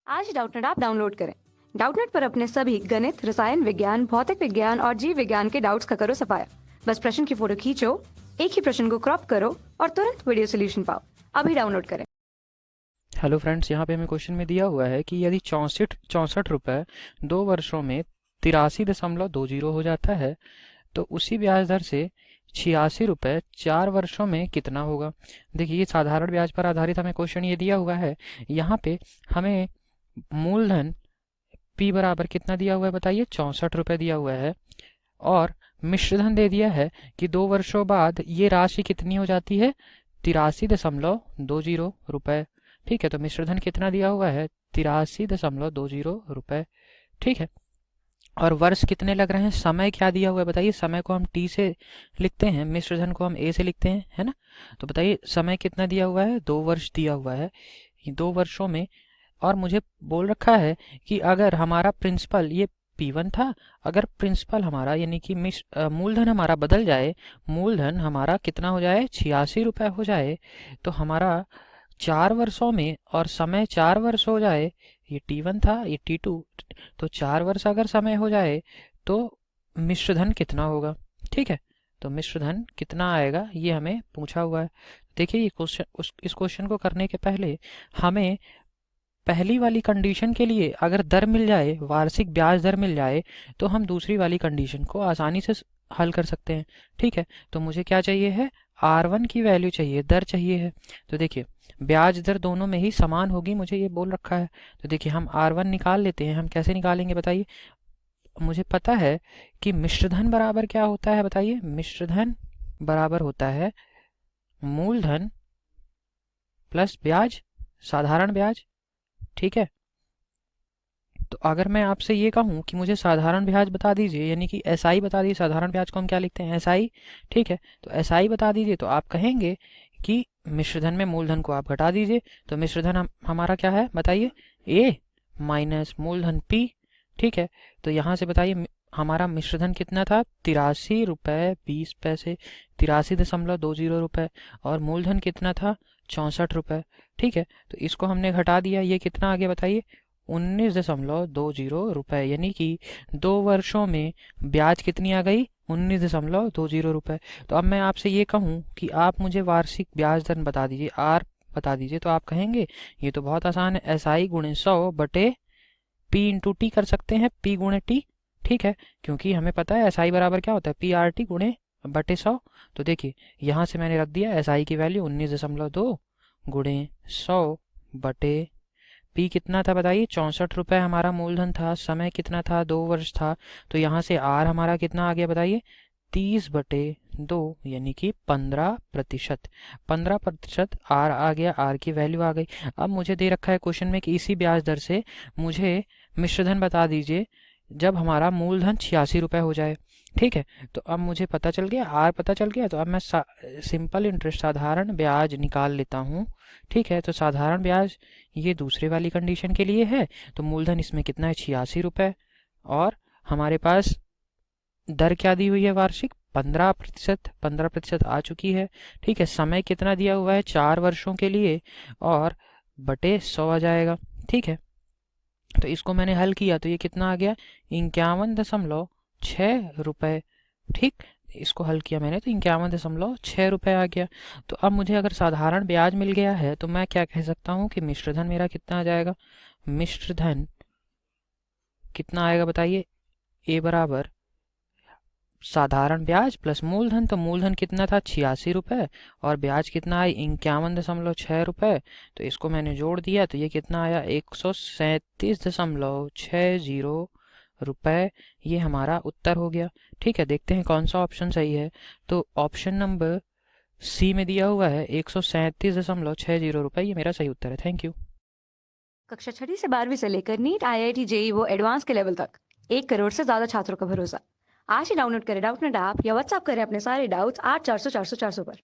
आज Doubtnut app download करें। Doubtnut पर अपने सभी गणित, रसायन विज्ञान, भौतिक विज्ञान और जीव विज्ञान के डाउट्स का करो सफाया। बस प्रश्न की फोटो खींचो, एक ही प्रश्न को क्रॉप करो और तुरंत वीडियो सोल्यूशन पाओ। अभी डाउनलोड करें। हेलो फ्रेंड्स, यहाँ पे हमें क्वेश्चन में दिया हुआ है कि यदि चौंसठ चौंसठ रुपये 2 वर्षों में 83.20 हो जाता है तो उसी ब्याज दर से 86 रुपये 4 वर्षों में कितना होगा। देखिए, ये साधारण ब्याज पर आधारित हमें क्वेश्चन ये दिया हुआ है। यहाँ पे हमें मूलधन P बराबर कितना दिया हुआ है बताइए, 64 रुपये दिया हुआ है, और मिश्रधन दे दिया है कि 2 वर्षों बाद ये राशि कितनी हो जाती है, 83.20 रुपये। ठीक है, तो मिश्रधन कितना दिया हुआ है, 83.20 रुपये। ठीक है, और वर्ष कितने लग रहे हैं, समय क्या दिया हुआ है बताइए। समय को हम t से लिखते हैं, मिश्रधन को हम a से लिखते हैं, है ना। तो बताइए समय कितना दिया हुआ है, 2 वर्ष दिया हुआ है। 2 वर्षों में, और मुझे बोल रखा है कि अगर हमारा प्रिंसिपल ये P1 था, अगर प्रिंसिपल हमारा यानी कि मूलधन हमारा बदल जाए, मूलधन हमारा कितना हो जाए, 86 रुपये हो जाए, तो हमारा 4 वर्षों में, और समय 4 वर्ष हो जाए, ये T1 था, ये T2, तो 4 वर्ष अगर समय हो जाए तो मिश्रधन कितना होगा। ठीक है, तो मिश्रधन कितना आएगा ये हमें पूछा हुआ है। देखिए, ये क्वेश्चन, इस क्वेश्चन को करने के पहले हमें पहली वाली कंडीशन के लिए अगर दर मिल जाए, वार्षिक ब्याज दर मिल जाए, तो हम दूसरी वाली कंडीशन को आसानी से हल कर सकते हैं। ठीक है, तो मुझे क्या चाहिए है, R1 की वैल्यू चाहिए, दर चाहिए है। तो देखिए, ब्याज दर दोनों में ही समान होगी, मुझे ये बोल रखा है। तो देखिए, हम R1 निकाल लेते हैं। हम कैसे निकालेंगे बताइए। मुझे पता है कि मिश्रधन बराबर क्या होता है बताइए। मिश्रधन बराबर होता है मूलधन प्लस ब्याज, साधारण ब्याज। ठीक है, तो अगर मैं आपसे ये कहूँ कि मुझे साधारण ब्याज बता दीजिए, यानी कि SI बता दीजिए, साधारण ब्याज को हम क्या लिखते हैं, SI। ठीक है, तो SI बता दीजिए, तो आप कहेंगे कि मिश्रधन में मूलधन को आप घटा दीजिए। तो मिश्रधन हमारा क्या है बताइए, A माइनस मूलधन P। ठीक है, तो यहाँ से बताइए हमारा मिश्रधन कितना था, 83 रुपये 20 पैसे, 83.20 रुपये, और मूलधन कितना था, 64 रुपये। ठीक है, तो इसको हमने घटा दिया, ये कितना आ गया बताइए, 19.20 रुपये, यानी कि 2 वर्षों में ब्याज कितनी आ गई, 19.20 रुपये। तो अब मैं आपसे ये कहूँ कि आप मुझे वार्षिक ब्याज दर बता दीजिए, आर बता दीजिए, तो आप कहेंगे ये तो बहुत आसान है, SI गुणे 100 बटे P इंटू टी कर सकते हैं, P गुणे T। ठीक है, क्योंकि हमें पता है SI बराबर क्या होता है, PRT गुणे बटे 100। तो देखिए, यहाँ से मैंने रख दिया SI की वैल्यू 19.2 गुणे 100 बटे P कितना था बताइए, 64 रुपये हमारा मूलधन था, समय कितना था, 2 वर्ष था। तो यहाँ से R हमारा कितना आ गया बताइए, 30/2, यानी कि 15%। 15% R आ गया, R की वैल्यू आ गई। अब मुझे दे रखा है क्वेश्चन में कि इसी ब्याज दर से मुझे मिश्रधन बता दीजिए जब हमारा मूलधन 86 रुपये हो जाए। ठीक है, तो अब मुझे पता चल गया, R पता चल गया, तो अब मैं सिंपल इंटरेस्ट, साधारण ब्याज निकाल लेता हूँ। ठीक है, तो साधारण ब्याज ये दूसरे वाली कंडीशन के लिए है, तो मूलधन इसमें कितना है, 86 रुपये, और हमारे पास दर क्या दी हुई है वार्षिक, 15%। 15% आ चुकी है। ठीक है, समय कितना दिया हुआ है, 4 वर्षों के लिए, और बटे 100 आ जाएगा। ठीक है, तो इसको मैंने हल किया तो ये कितना आ गया, 51.6 रुपये। ठीक, इसको हल किया मैंने तो 51.6 रुपये आ गया। तो अब मुझे अगर साधारण ब्याज मिल गया है तो मैं क्या कह सकता हूँ कि मिश्रधन मेरा कितना आ जाएगा। मिश्रधन कितना आएगा बताइए, A बराबर साधारण ब्याज प्लस मूलधन, तो मूलधन कितना था, 86 रुपये, और ब्याज कितना आया, 51.6 रुपये। तो इसको मैंने जोड़ दिया तो ये कितना आया, 137.60 रुपये। ये हमारा उत्तर हो गया। ठीक है, देखते हैं कौन सा ऑप्शन सही है। तो ऑप्शन नंबर C में दिया हुआ है 137.60 रुपये, ये मेरा सही उत्तर है। Thank you. कक्षा 6 से 12वीं से लेकर नीट, IIT, JEE वो एडवांस के लेवल तक 1 करोड़ से ज्यादा छात्रों का भरोसा। आज ही डाउनलोड करें डाउटनेट ऐप या व्हाट्सएप करें अपने सारे डाउट्स 8400 400 400 पर।